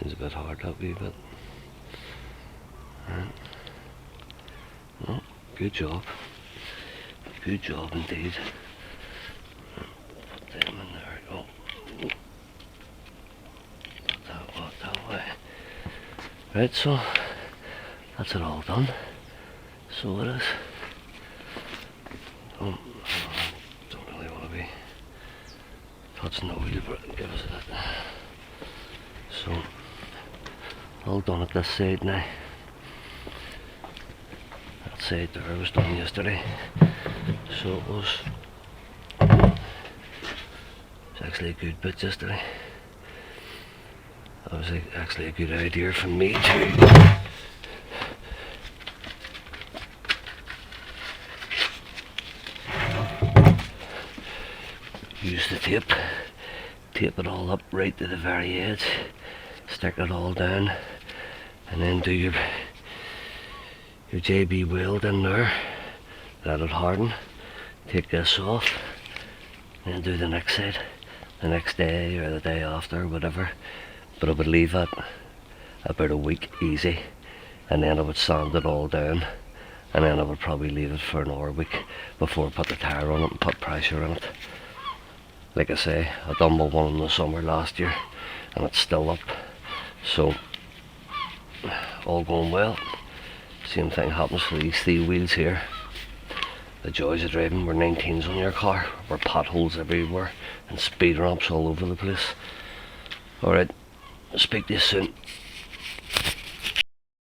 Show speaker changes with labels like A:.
A: Seems a bit hard, that wee bit. Right. Oh, good job. Good job indeed. Put them in there. Oh. That way. Right, so that's it all done. So it is. Don't really want to be touching the wheel, but give us that. So all done at this side now. That side there was done yesterday. So it was. It's actually a good bit yesterday. That was actually a good idea for me to use the tape it all up right to the very edge, stick it all down, and then do your JB weld in there, let it harden, take this off, and then do the next side the next day or the day after, whatever. But I would leave it about a week easy, and then I would sand it all down, and then I would probably leave it for another week before I put the tire on it and put pressure on it. Like I say, I done my one in the summer last year and it's still up, so all going well. Same thing happens for these steel wheels here. The joys of driving were 19s on your car, were potholes everywhere and speed ramps all over the place. Alright, speak to you soon.